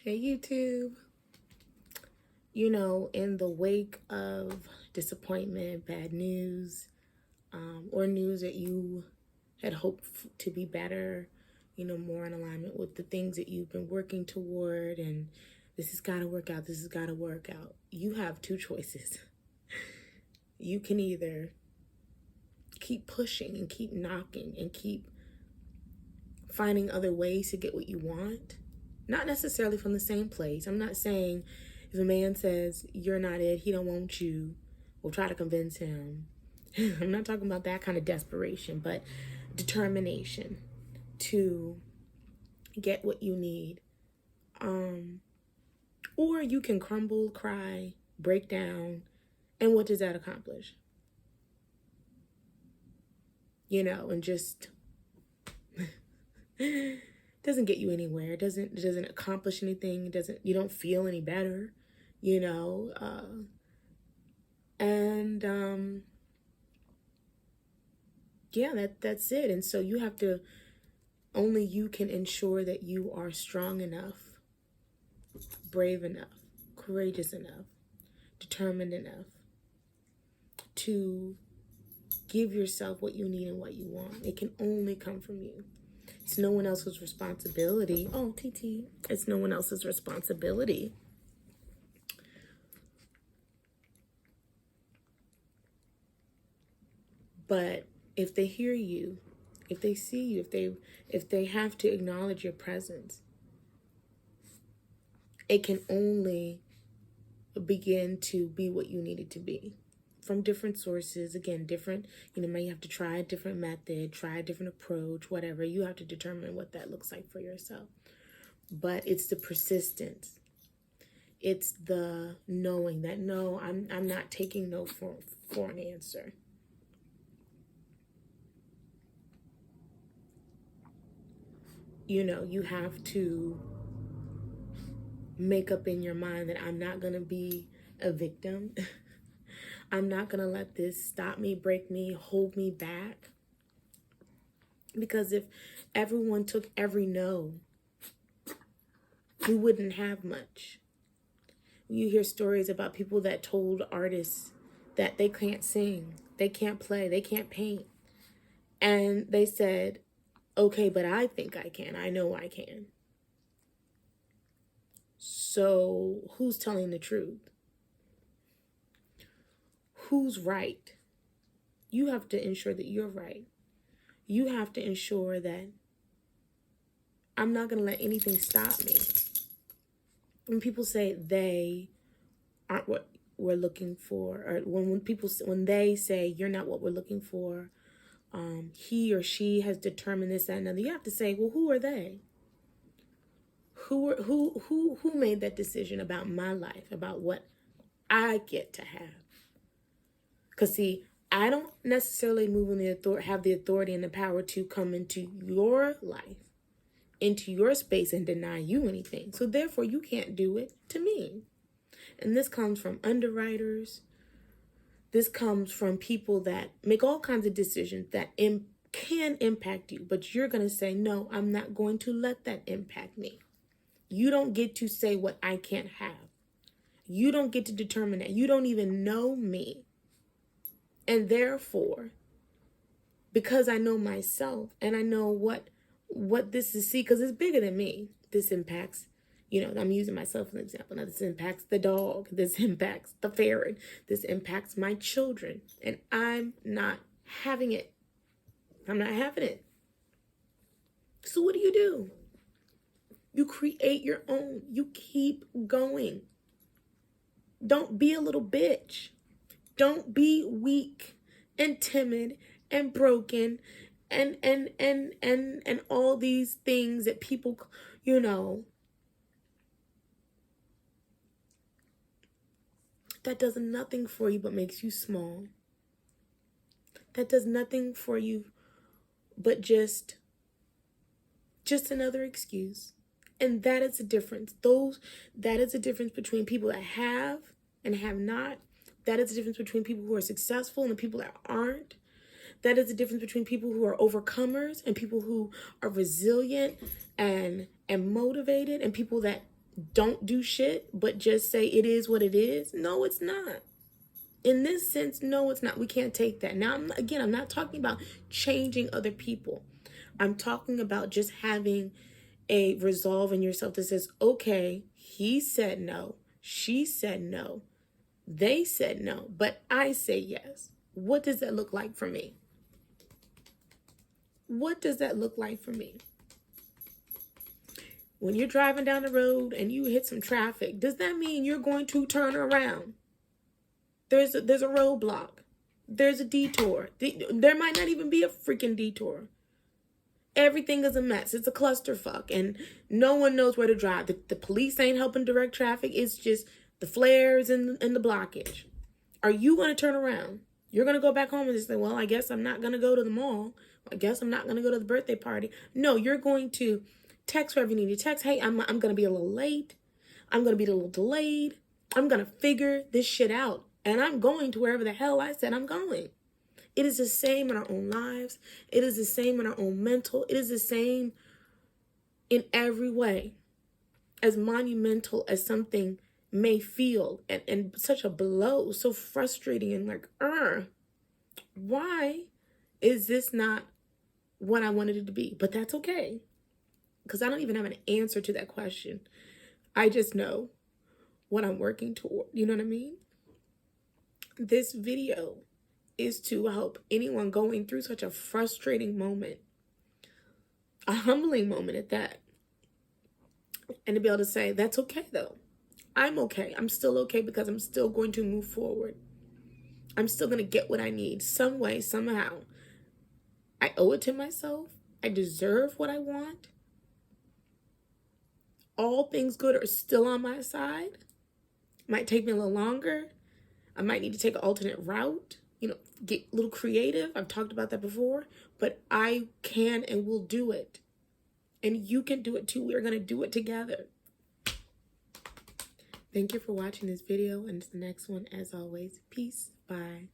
Hey YouTube. In the wake of disappointment, bad news, or news that you had hoped to be better, more in alignment with the things that you've been working toward, and this has got to work out, this has got to work out. You have two choices. You can either keep pushing and keep knocking and keep finding other ways to get what you want, not necessarily from the same place. I'm not saying if a man says you're not it, he don't want you, we'll try to convince him. I'm not talking about that kind of desperation, but determination to get what you need. Or you can crumble, cry, break down, and what does that accomplish? And just doesn't get you anywhere. It doesn't accomplish anything. You don't feel any better, that's it. And so only you can ensure that you are strong enough, brave enough, courageous enough, determined enough to give yourself what you need and what you want. It can only come from you. It's no one else's responsibility. Oh, TT. It's no one else's responsibility. But if they hear you, if they see you, if they have to acknowledge your presence, it can only begin to be what you need it to be. From different sources, again, different, you have to try a different method, try a different approach, whatever. You have to determine what that looks like for yourself. But it's the persistence. It's the knowing that, no, I'm not taking no for an answer. You have to make up in your mind that I'm not going to be a victim. I'm not going to let this stop me, break me, hold me back. Because if everyone took every no, we wouldn't have much. You hear stories about people that told artists that they can't sing, they can't play, they can't paint. And they said, okay, but I think I can. I know I can. So who's telling the truth? Who's right? You have to ensure that you're right. You have to ensure that I'm not going to let anything stop me. When people say they aren't what we're looking for, or when they say you're not what we're looking for, he or she has determined this, that, and another, you have to say, well, who are they? Who made that decision about my life, about what I get to have? Because see, I don't necessarily have the authority and the power to come into your life, into your space, and deny you anything. So therefore, you can't do it to me. And this comes from underwriters. This comes from people that make all kinds of decisions that can impact you. But you're going to say, no, I'm not going to let that impact me. You don't get to say what I can't have. You don't get to determine that. You don't even know me. And therefore, because I know myself and I know what this is, because it's bigger than me. This impacts, I'm using myself as an example. Now, this impacts the dog. This impacts the ferret. This impacts my children. And I'm not having it. I'm not having it. So what do? You create your own. You keep going. Don't be a little bitch. Don't be weak and timid and broken and all these things that people, that does nothing for you but makes you small. That does nothing for you but just another excuse. And that is the difference. That is the difference between people that have and have not. That is the difference between people who are successful and the people that aren't. That is the difference between people who are overcomers and people who are resilient and motivated, and people that don't do shit, but just say it is what it is. No, it's not. In this sense, no, it's not. We can't take that. Now, I'm not talking about changing other people. I'm talking about just having a resolve in yourself that says, okay, he said no, she said no, they said no, but I say yes. What does that look like for me? What does that look like for me? When you're driving down the road and you hit some traffic, does that mean you're going to turn around? There's a roadblock. There's a detour. There might not even be a freaking detour. Everything is a mess. It's a clusterfuck, and no one knows where to drive. The police ain't helping direct traffic. It's just the flares and the blockage. Are you going to turn around? You're going to go back home and just say, well, I guess I'm not going to go to the mall. I guess I'm not going to go to the birthday party. No, you're going to text wherever you need to text. Hey, I'm going to be a little late. I'm going to be a little delayed. I'm going to figure this shit out. And I'm going to wherever the hell I said I'm going. It is the same in our own lives. It is the same in our own mental. It is the same in every way. As monumental as something may feel, and such a blow, so frustrating, and like, why is this not what I wanted it to be? But that's okay, because I don't even have an answer to that question. I just know what I'm working toward. You know what I mean? This video is to help anyone going through such a frustrating moment, a humbling moment at that, and to be able to say, that's okay though. I'm okay. I'm still okay, because I'm still going to move forward. I'm still going to get what I need some way, somehow. I owe it to myself. I deserve what I want. All things good are still on my side. Might take me a little longer. I might need to take an alternate route, get a little creative. I've talked about that before, but I can and will do it. And you can do it too. We're going to do it together. Thank you for watching this video, and the next one, as always, peace. Bye.